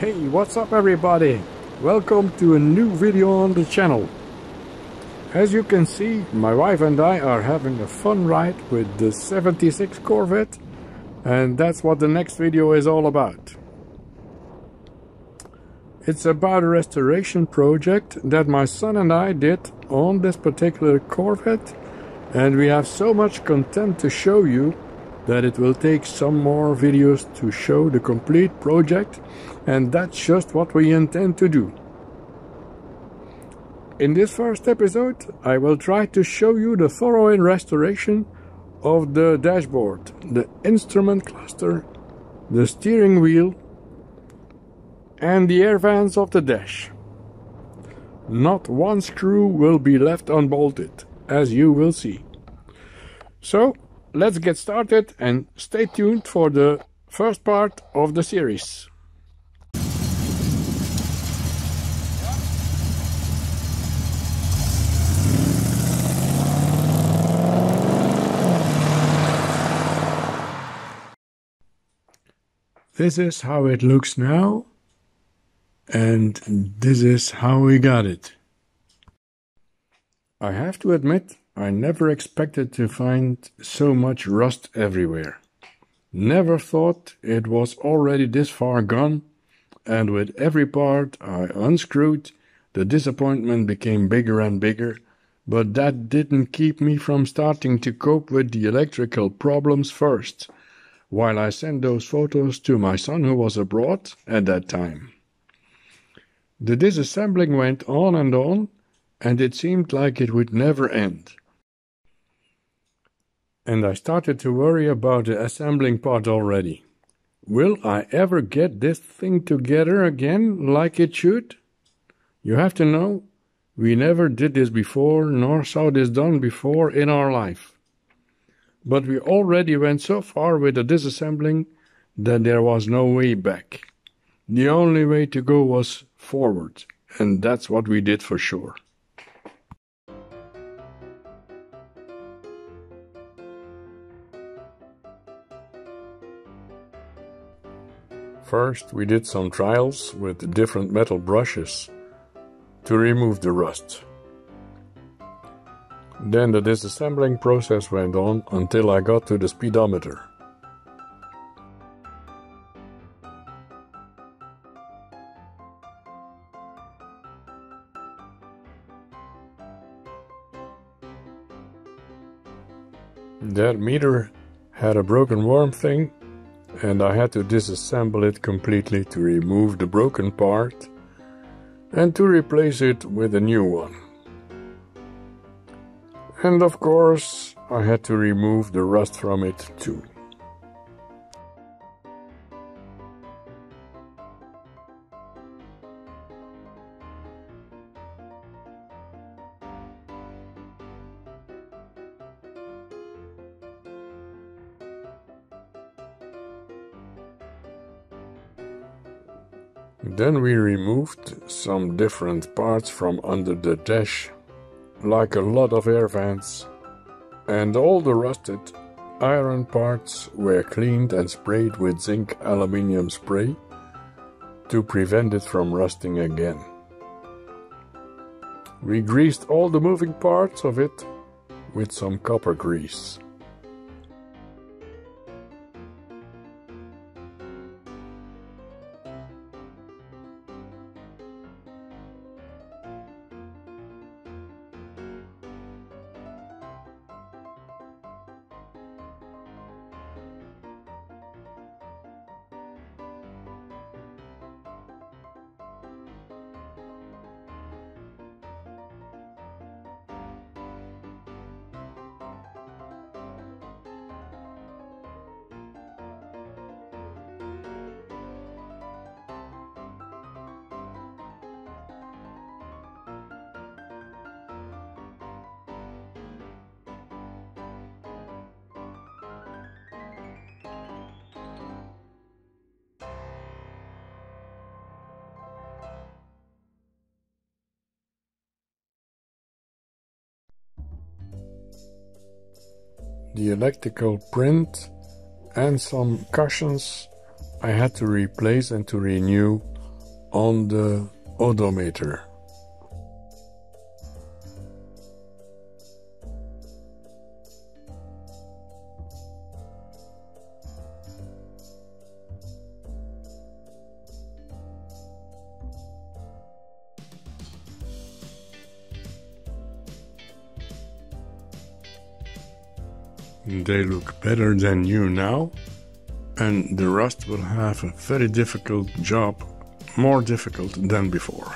Hey, what's up everybody? Welcome to a new video on the channel. As you can see, my wife and I are having a fun ride with the 76 Corvette, and that's what the next video is all about. It's about a restoration project that my son and I did on this particular Corvette, and we have so much content to show you that it will take some more videos to show the complete project, and that's just what we intend to do. In this first episode, I will try to show you the thorough restoration of the dashboard, the instrument cluster, the steering wheel, and the air vents of the dash. Not one screw will be left unbolted, as you will see. So, let's get started and stay tuned for the first part of the series. This is how it looks now, and this is how we got it. I have to admit, I never expected to find so much rust everywhere. Never thought it was already this far gone, and with every part I unscrewed, the disappointment became bigger and bigger, but that didn't keep me from starting to cope with the electrical problems first, while I sent those photos to my son who was abroad at that time. The disassembling went on, and it seemed like it would never end. And I started to worry about the assembling part already. Will I ever get this thing together again like it should? You have to know, we never did this before nor saw this done before in our life. But we already went so far with the disassembling that there was no way back. The only way to go was forward, and that's what we did for sure. First, we did some trials with different metal brushes to remove the rust. Then the disassembling process went on until I got to the speedometer. That meter had a broken worm thing, and I had to disassemble it completely to remove the broken part and to replace it with a new one. And of course, I had to remove the rust from it too. Then we removed some different parts from under the dash, like a lot of air vents, and all the rusted iron parts were cleaned and sprayed with zinc aluminium spray to prevent it from rusting again. We greased all the moving parts of it with some copper grease. The electrical print and some cushions I had to replace and to renew on the odometer. They look better than new now, and the rust will have a very difficult job, more difficult than before.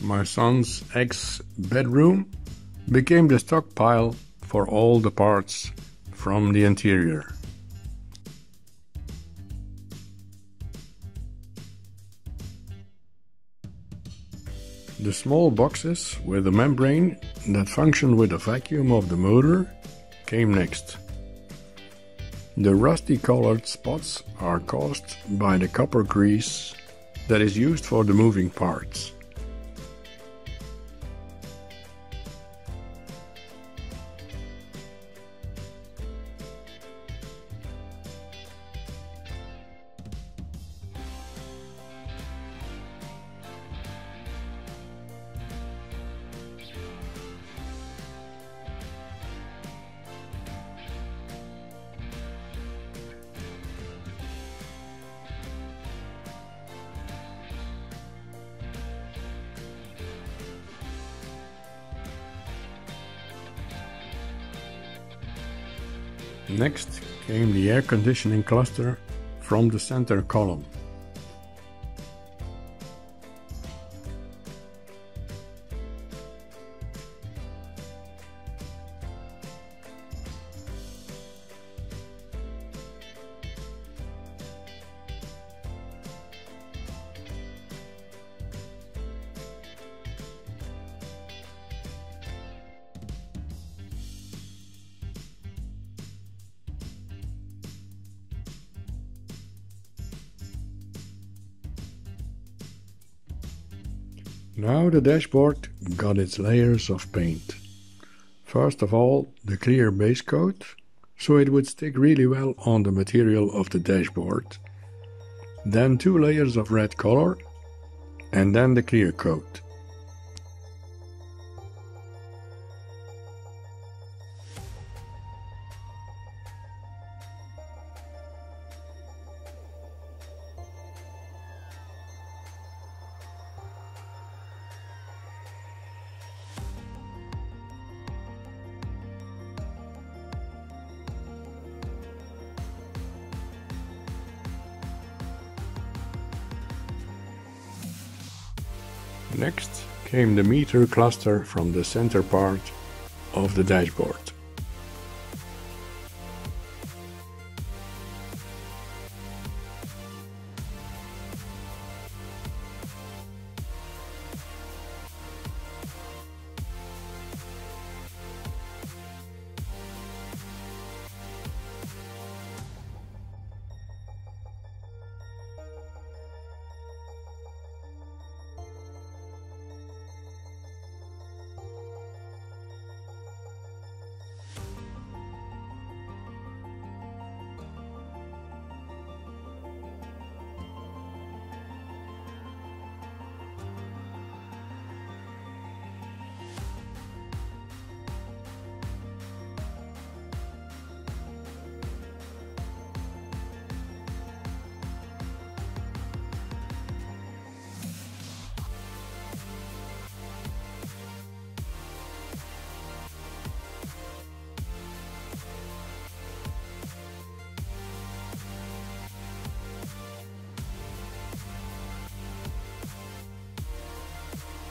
My son's ex-bedroom became the stockpile for all the parts from the interior. The small boxes with a membrane that function with the vacuum of the motor came next. The rusty colored spots are caused by the copper grease that is used for the moving parts. Next came the air conditioning cluster from the center column. Now the dashboard got its layers of paint. First of all, the clear base coat, so it would stick really well on the material of the dashboard. Then 2 layers of red color, and then the clear coat. Next came the meter cluster from the center part of the dashboard.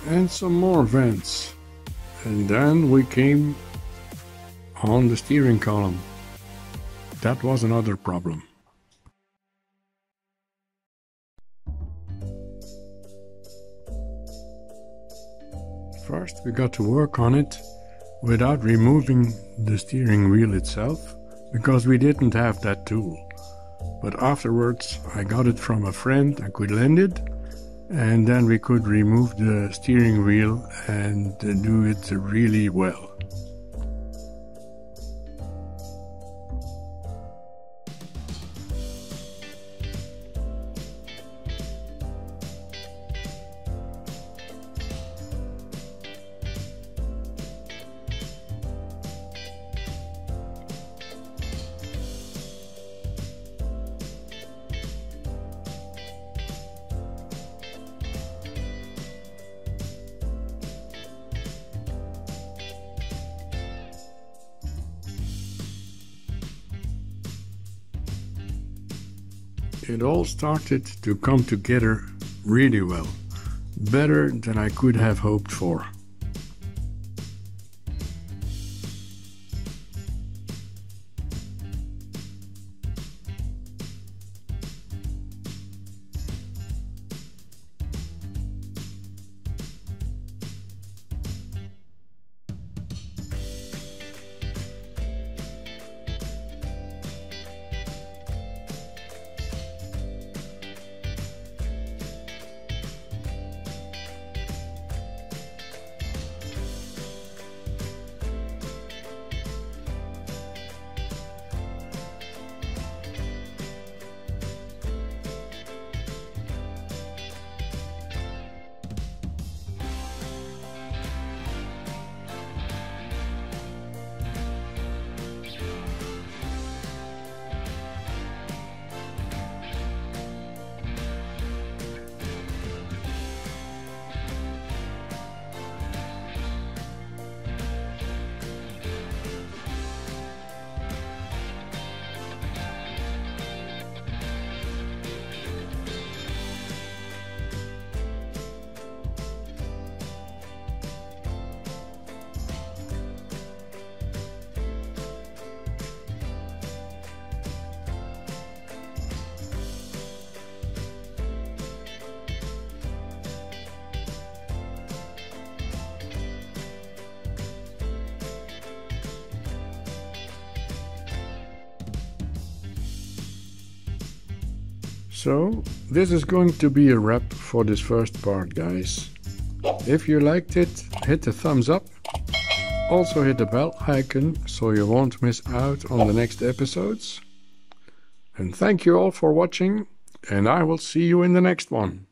And some more vents. And then we came on the steering column. That was another problem. First we got to work on it without removing the steering wheel itself, because we didn't have that tool. But afterwards I got it from a friend, I could lend it, and then we could remove the steering wheel and do it really well. It all started to come together really well, better than I could have hoped for. So, this is going to be a wrap for this first part, guys. If you liked it, hit the thumbs up. Also hit the bell icon so you won't miss out on the next episodes. And thank you all for watching, and I will see you in the next one.